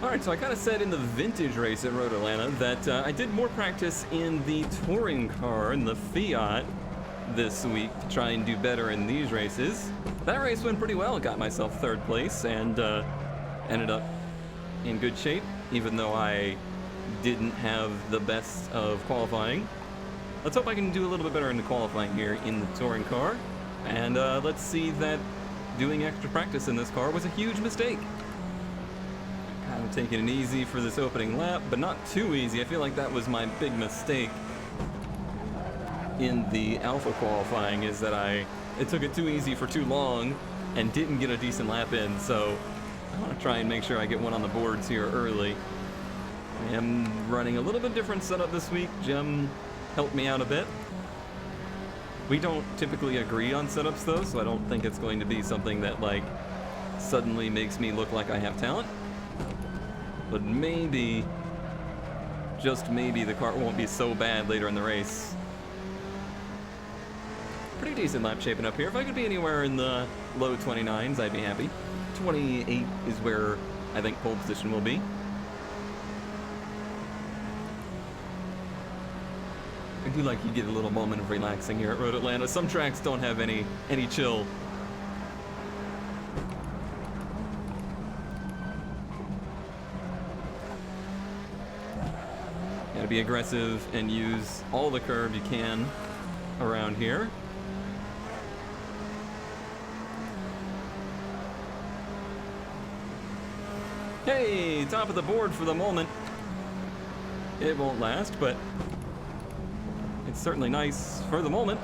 Alright, so I kind of said in the vintage race at Road Atlanta that I did more practice in the touring car, in the Fiat, this week to try and do better in these races. That race went pretty well. Got myself third place and ended up in good shape, even though I didn't have the best of qualifying. Let's hope I can do a little bit better in the qualifying here in the touring car. And let's see that doing extra practice in this car was a huge mistake. Kind of taking it easy for this opening lap, but not too easy. I feel like that was my big mistake in the Alpha qualifying, is that it took it too easy for too long and didn't get a decent lap in, so I want to try and make sure I get one on the boards here early. I am running a little bit different setup this week. Jem helped me out a bit. We don't typically agree on setups though, so I don't think it's going to be something that like suddenly makes me look like I have talent. But maybe, just maybe, the car won't be so bad later in the race. Pretty decent lap shaping up here. If I could be anywhere in the low 29s, I'd be happy. 28 is where I think pole position will be. I do like you get a little moment of relaxing here at Road Atlanta. Some tracks don't have any chill. Gotta be aggressive and use all the curve you can around here. Hey, top of the board for the moment. It won't last, but it's certainly nice for the moment.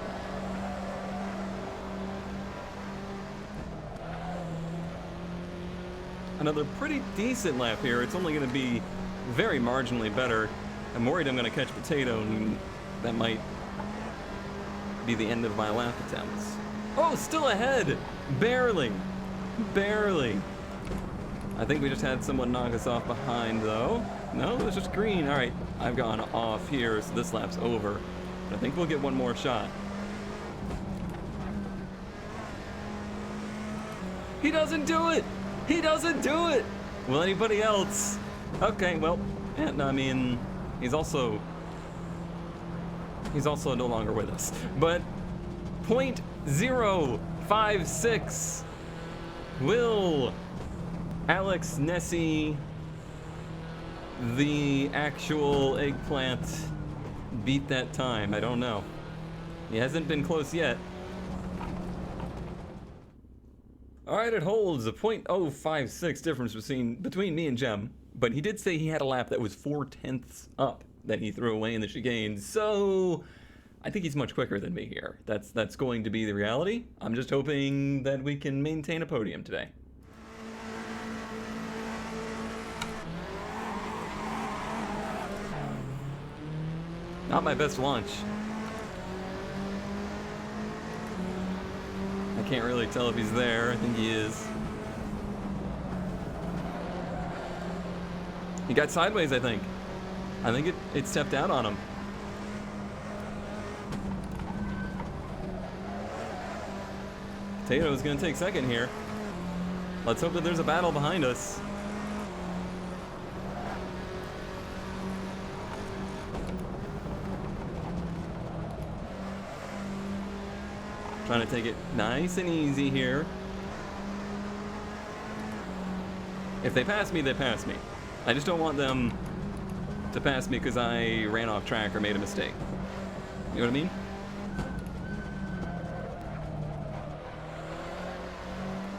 Another pretty decent lap here. It's only going to be very marginally better. I'm worried I'm going to catch Potato, and that might be the end of my lap attempts. Oh, still ahead! Barely. Barely. I think we just had someone knock us off behind, though. No, it's just green. All right, I've gone off here, so this lap's over. But I think we'll get one more shot. He doesn't do it! He doesn't do it! Will anybody else? Okay, well, and I mean, he's also no longer with us. But 0.056 will Alex Nessie, the actual eggplant, beat that time? I don't know. He hasn't been close yet. Alright, it holds a 0.056 difference between me and Jem. But he did say he had a lap that was 4/10 up that he threw away in the chicane. So I think he's much quicker than me here. That's going to be the reality. I'm just hoping that we can maintain a podium today. Not my best launch. I can't really tell if he's there. I think he is. He got sideways, I think. I think it stepped out on him. Potato's gonna take second here. Let's hope that there's a battle behind us. Trying to take it nice and easy here. If they pass me, they pass me. I just don't want them to pass me because I ran off track or made a mistake. You know what I mean?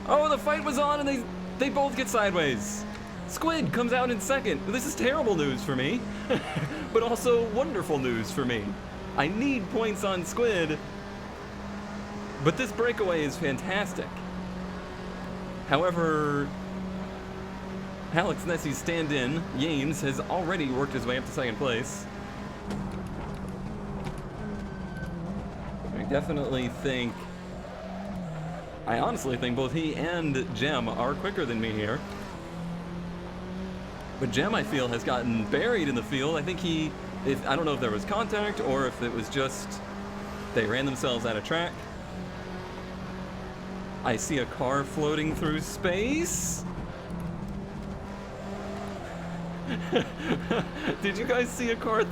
Oh, the fight was on and they both get sideways. Squid comes out in second. This is terrible news for me, but also wonderful news for me. I need points on Squid, but this breakaway is fantastic. However, Alex Nessie's stand-in, Yames, has already worked his way up to second place. I honestly think both he and Jem are quicker than me here. But Jem, I feel, has gotten buried in the field. I think I don't know if there was contact or if it was just they ran themselves out of track. I see a car floating through space. Did you guys see a car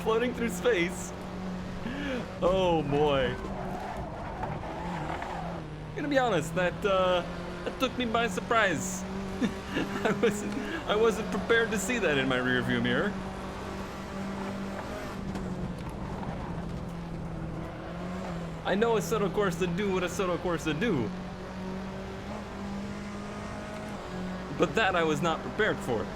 floating through space? Oh boy. I'm gonna be honest, that took me by surprise. I wasn't prepared to see that in my rearview mirror. I know Assetto Corsa do what Assetto Corsa do, but that I was not prepared for.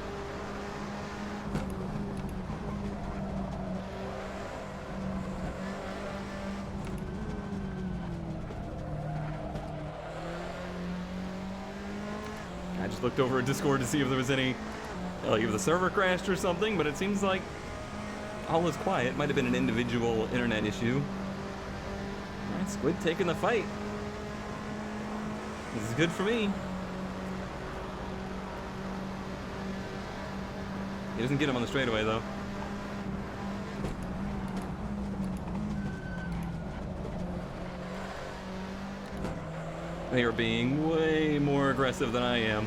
I just looked over at Discord to see if there was any, like if the server crashed or something, but it seems like all is quiet. Might have been an individual internet issue. All right, Squid taking the fight. This is good for me. He doesn't get him on the straightaway though. They are being way more aggressive than I am.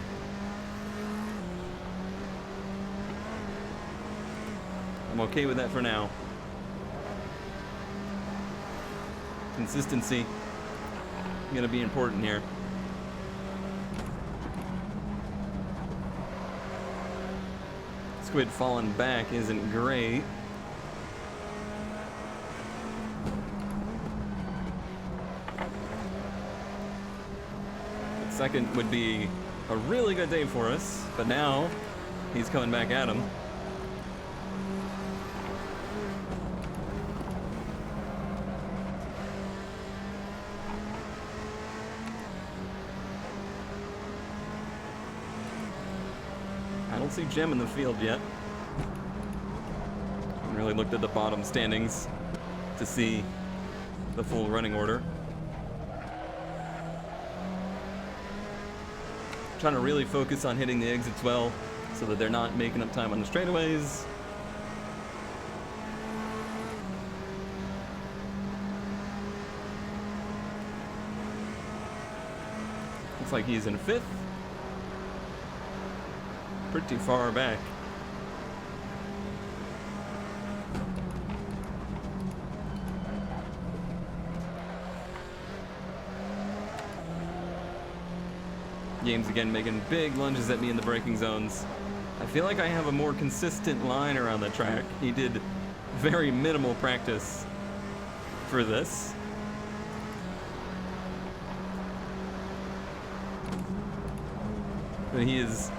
I'm okay with that for now. Consistency gonna be important here. Squid falling back isn't great. Second would be a really good day for us, but now he's coming back at him. I don't see Gem in the field yet. I haven't really looked at the bottom standings to see the full running order. Trying to really focus on hitting the exits well so that they're not making up time on the straightaways. Looks like he's in fifth. Pretty far back. James again making big lunges at me in the braking zones. I feel like I have a more consistent line around the track. He did very minimal practice for this. But he is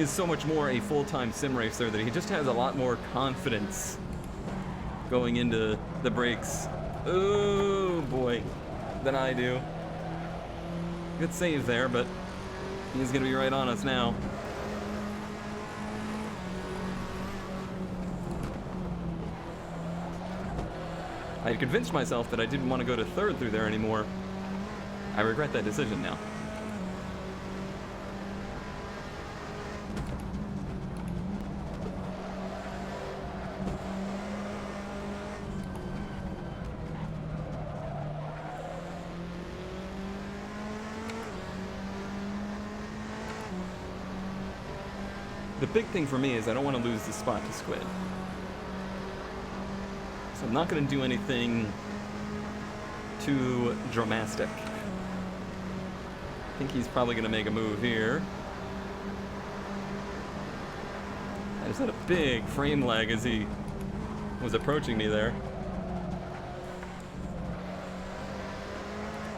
so much more a full-time sim racer that he just has a lot more confidence going into the brakes. Oh boy, than I do. Good save there, but he's gonna be right on us now. I had convinced myself that I didn't want to go to third through there anymore. I regret that decision now. The big thing for me is I don't want to lose the spot to Squid. So I'm not going to do anything too dramatic. I think he's probably going to make a move here. I just had a big frame lag as he was approaching me there.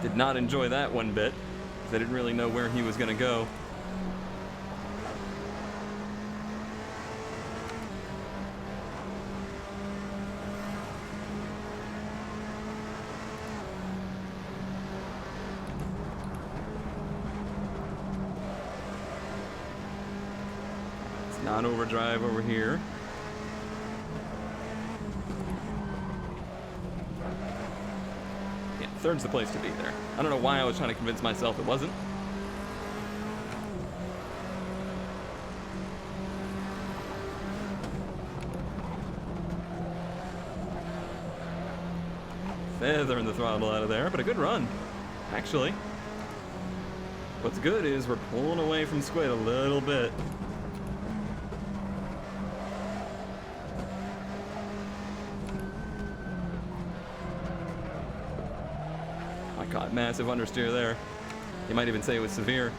Did not enjoy that one bit, because I didn't really know where he was going to go. Non-overdrive over here. Yeah, third's the place to be there. I don't know why I was trying to convince myself it wasn't. Feathering the throttle out of there, but a good run, actually. What's good is we're pulling away from Squid a little bit. I caught massive understeer there. You might even say it was severe.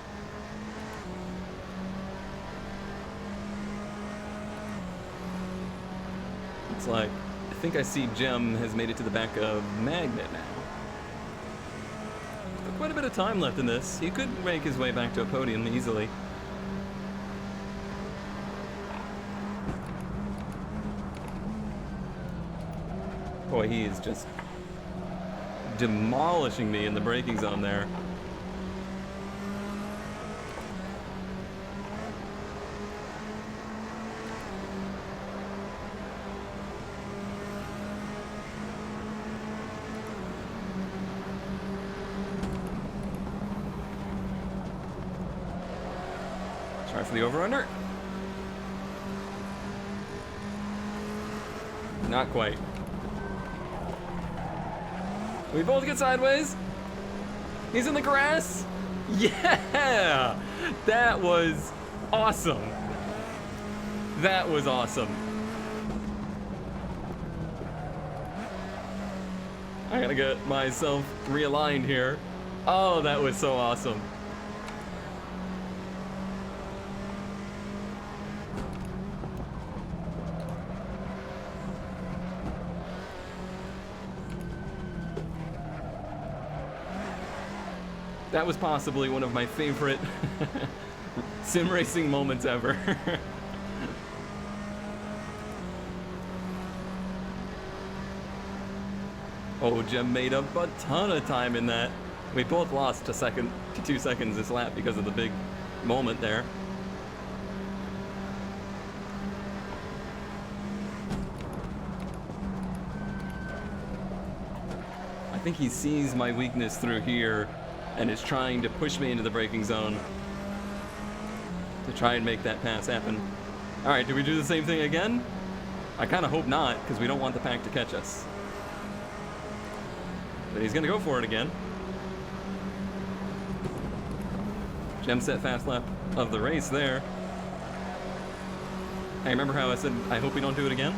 Looks like, I think I see Gem has made it to the back of Magnet now. But quite a bit of time left in this. He could make his way back to a podium easily. Boy, he is just demolishing me in the braking zone there. Try for the over-under. Not quite. We both get sideways. He's in the grass. Yeah! That was awesome. That was awesome. I gotta get myself realigned here. Oh, that was so awesome. That was possibly one of my favorite sim racing moments ever. Oh, Gem made up a ton of time in that. We both lost a second to 2 seconds this lap because of the big moment there. I think he sees my weakness through here and is trying to push me into the braking zone to try and make that pass happen. All right, do we do the same thing again? I kind of hope not, because we don't want the pack to catch us. But he's gonna go for it again. Gem set fast lap of the race there. Hey, remember how I said I hope we don't do it again?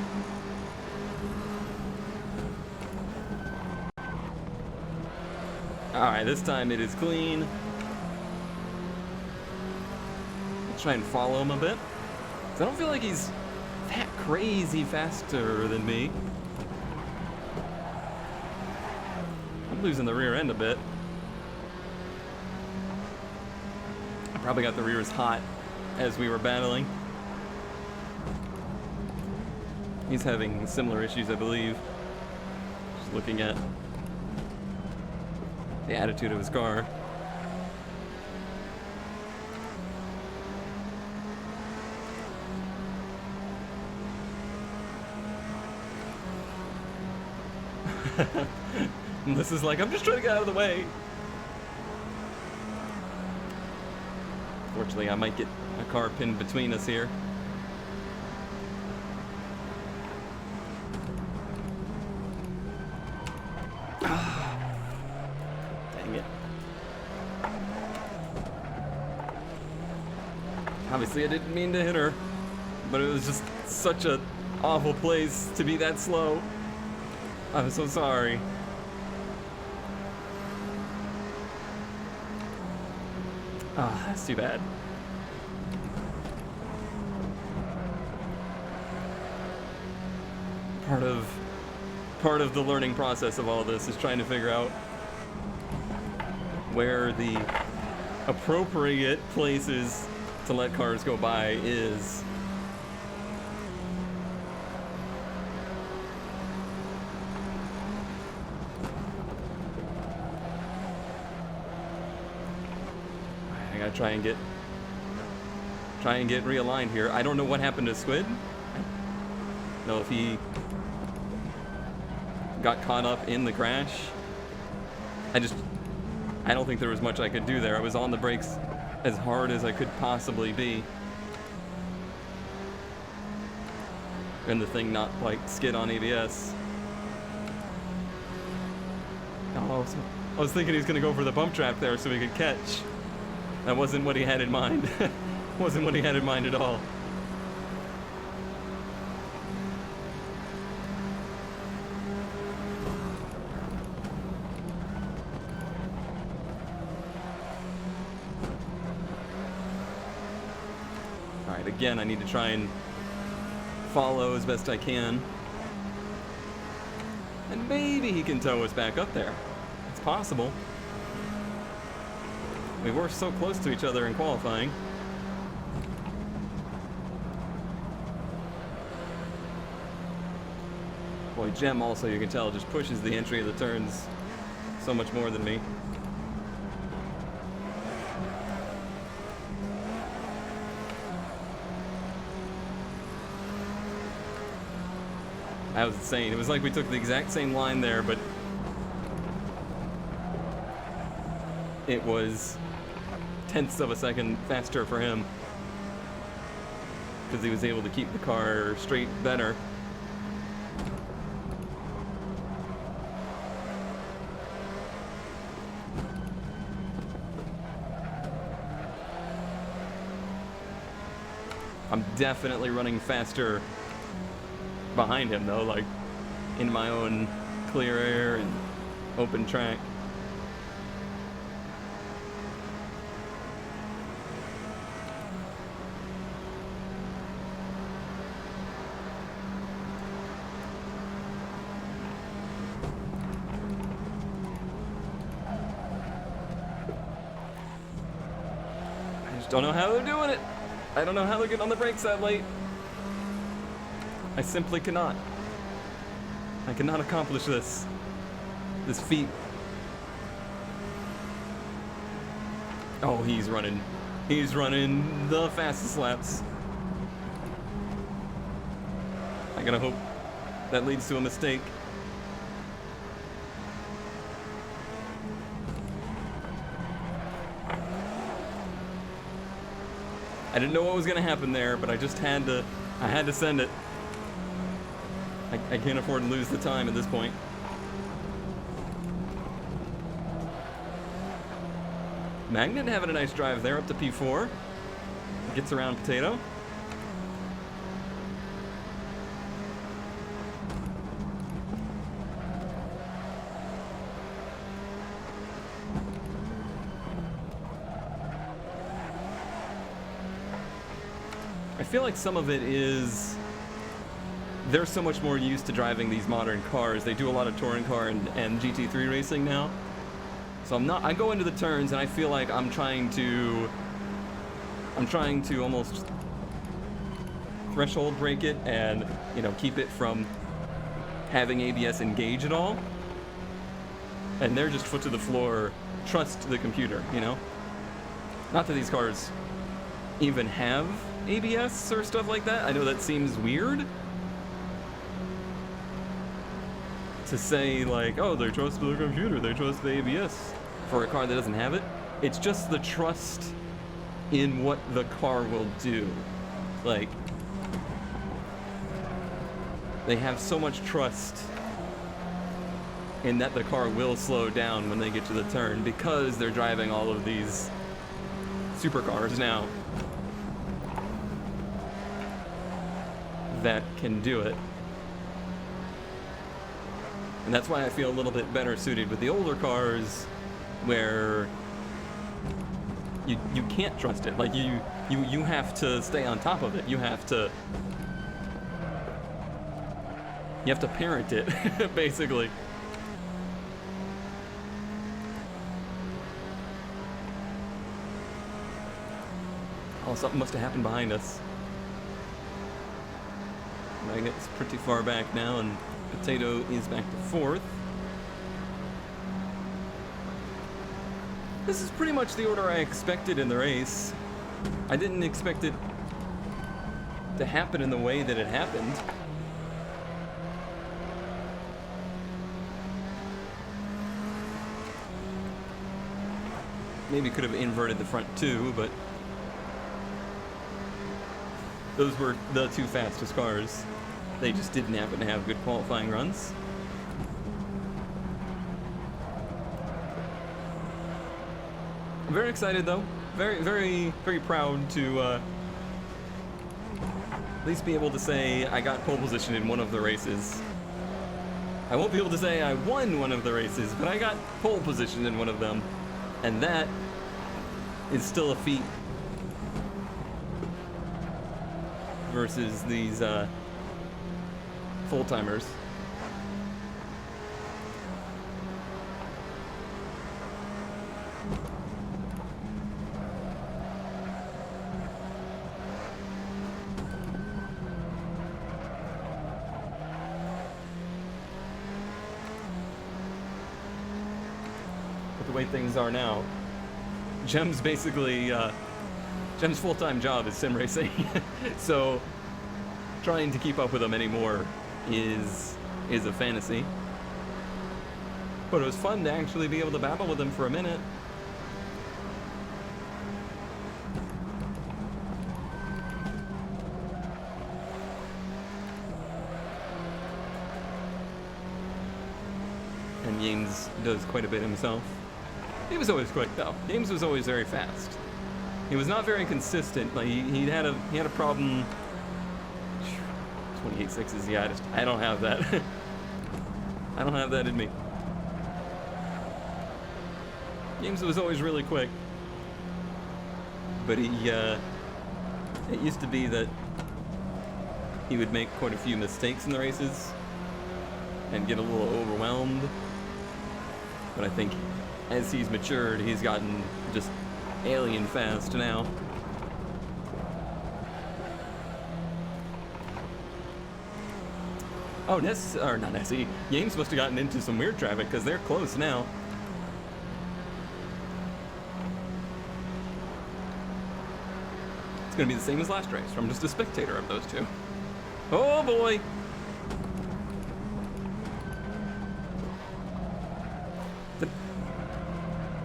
Alright, this time it is clean. Let's try and follow him a bit. 'Cause I don't feel like he's that crazy faster than me. I'm losing the rear end a bit. I probably got the rears hot as we were battling. He's having similar issues, I believe. Just looking at the attitude of his car. And this is like, I'm just trying to get out of the way. Fortunately, I might get a car pinned between us here. Obviously, I didn't mean to hit her, but it was just such an awful place to be that slow. I'm so sorry. Ah, that's too bad. Part of the learning process of all this is trying to figure out where the appropriate places to let cars go by is. I gotta try and get realigned here. I don't know what happened to Squid. I don't know if he got caught up in the crash. I don't think there was much I could do there. I was on the brakes as hard as I could possibly be. And the thing not like skid on ABS. Oh, I was thinking he was gonna go for the bump trap there so we could catch. That wasn't what he had in mind. Wasn't what he had in mind at all. Alright, again, I need to try and follow as best I can. And maybe he can tow us back up there. It's possible. We were so close to each other in qualifying. Boy, Jem also, you can tell, just pushes the entry of the turns so much more than me. That was insane. It was like we took the exact same line there, but it was tenths of a second faster for him because he was able to keep the car straight better. I'm definitely running faster behind him though, like in my own clear air and open track. I just don't know how they're doing it. I don't know how they're getting on the brakes that late. I simply cannot. I cannot accomplish this. This feat. Oh, he's running. He's running the fastest laps. I gotta hope that leads to a mistake. I didn't know what was gonna happen there, but I just had to, I had to send it. I can't afford to lose the time at this point. Magnet having a nice drive there up to P4. Gets around Potato. I feel like some of it is they're so much more used to driving these modern cars. They do a lot of touring car and GT3 racing now. So I go into the turns and I feel like I'm trying to almost threshold break it and, you know, keep it from having ABS engage at all. And they're just foot to the floor, trust the computer, you know? Not that these cars even have ABS or stuff like that. I know that seems weird to say, like, oh, they trust the computer, they trust the ABS for a car that doesn't have it. It's just the trust in what the car will do. Like, they have so much trust in that the car will slow down when they get to the turn because they're driving all of these supercars now that can do it. And that's why I feel a little bit better suited with the older cars where you can't trust it. Like you have to stay on top of it. You have to parent it, basically. Oh, something must have happened behind us. Magnet's pretty far back now, and Potato is back to fourth. This is pretty much the order I expected in the race. I didn't expect it to happen in the way that it happened. Maybe could have inverted the front two, but those were the two fastest cars. They just didn't happen to have good qualifying runs. I'm very excited though. very, very, very proud to at least be able to say I got pole position in one of the races. I won't be able to say I won one of the races, but I got pole position in one of them. And that is still a feat versus these full-timers. With the way things are now, Jem's basically, Jem's full-time job is sim racing, so trying to keep up with him anymore is a fantasy. But it was fun to actually be able to babble with him for a minute. And Yames does quite a bit himself. He was always quick though. Yames was always very fast. He was not very consistent. Like he had a problem. 28.6s, yeah, I don't have that. I don't have that in me. James was always really quick, but it used to be that he would make quite a few mistakes in the races and get a little overwhelmed. But I think as he's matured, he's gotten just alien fast now. Oh, not Nessie. Yames must have gotten into some weird traffic because they're close now. It's gonna be the same as last race. I'm just a spectator of those two. Oh boy!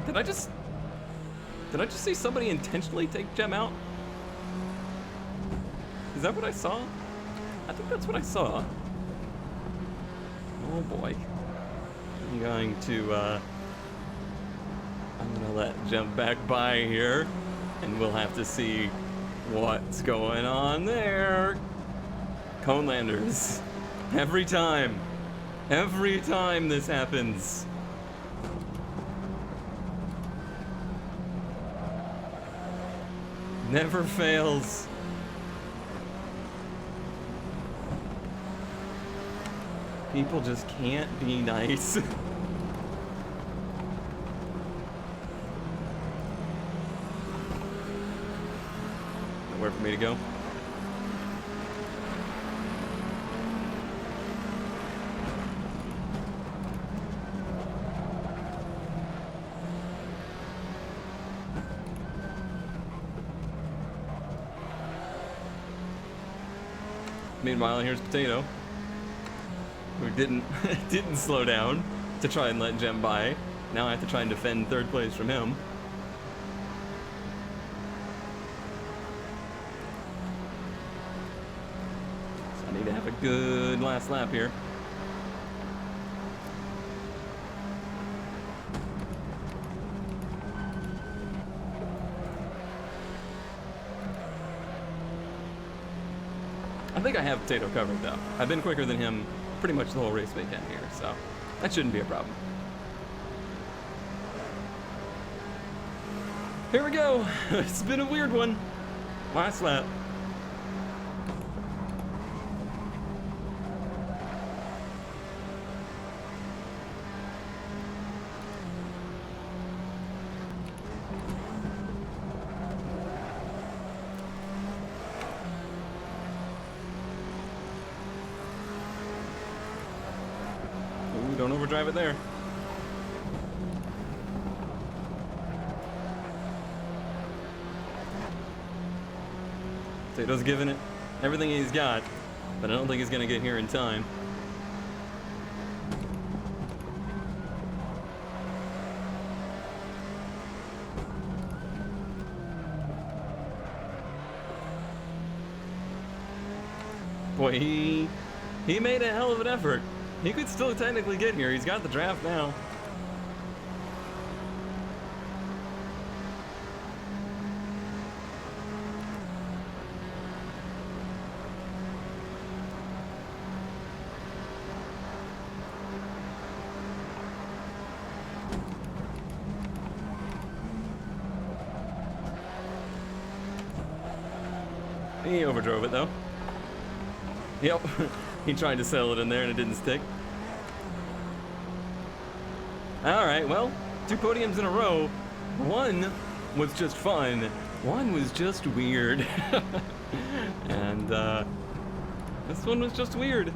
Did I just see somebody intentionally take Jem out? Is that what I saw? I think that's what I saw. Oh boy. I'm gonna let Jem back by here, and we'll have to see what's going on there. Conelanders. Every time this happens. Never fails. People just can't be nice. Nowhere for me to go. Meanwhile, here's Potato, who didn't slow down to try and let Jem by. Now I have to try and defend third place from him. So I need to have a good last lap here. I think I have Potato covered though. I've been quicker than him pretty much the whole race weekend here, so that shouldn't be a problem. Here we go. It's been a weird one. Last lap. Don't overdrive it there. Potato's giving it everything he's got, but I don't think he's gonna get here in time. Boy, he made a hell of an effort. He could still technically get here. He's got the draft now. He overdrove it though. Yep, he tried to settle it in there and it didn't stick. All right, well, 2 podiums in a row. One was just fun. One was just weird. And this one was just weird.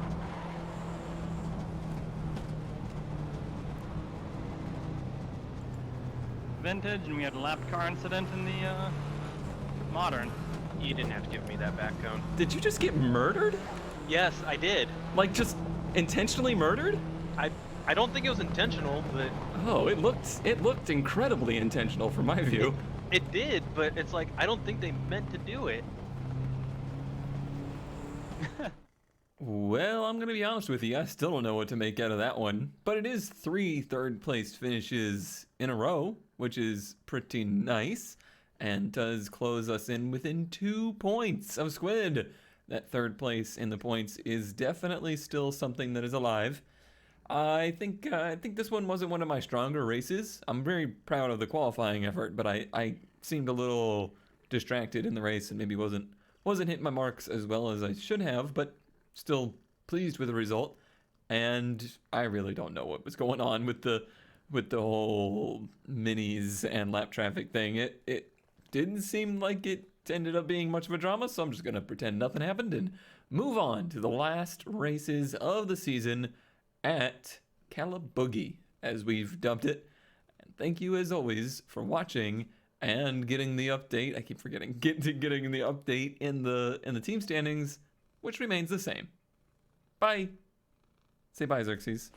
Vintage, and we had a lap car incident in the modern. You didn't have to give me that back cone. Did you just get murdered? Yes, I did. Like, just intentionally murdered? I don't think it was intentional, but Oh, it looked incredibly intentional from my view. it did, but it's like, I don't think they meant to do it. Well, I'm gonna be honest with you, I still don't know what to make out of that one. But it is 3 third-place finishes in a row, which is pretty nice, and does close us in within 2 points of Squid. That 3rd place in the points is definitely still something that is alive. I think this one wasn't one of my stronger races. I'm very proud of the qualifying effort, but I seemed a little distracted in the race and maybe wasn't hitting my marks as well as I should have, but still pleased with the result. And I really don't know what was going on with the whole minis and lap traffic thing. It didn't seem like it ended up being much of a drama, so I'm just gonna pretend nothing happened and move on to the last races of the season at Calaboogie, as we've dubbed it. And thank you as always for watching and getting the update. I keep forgetting getting the update in the team standings, which remains the same. Bye. Say bye, Xerxes.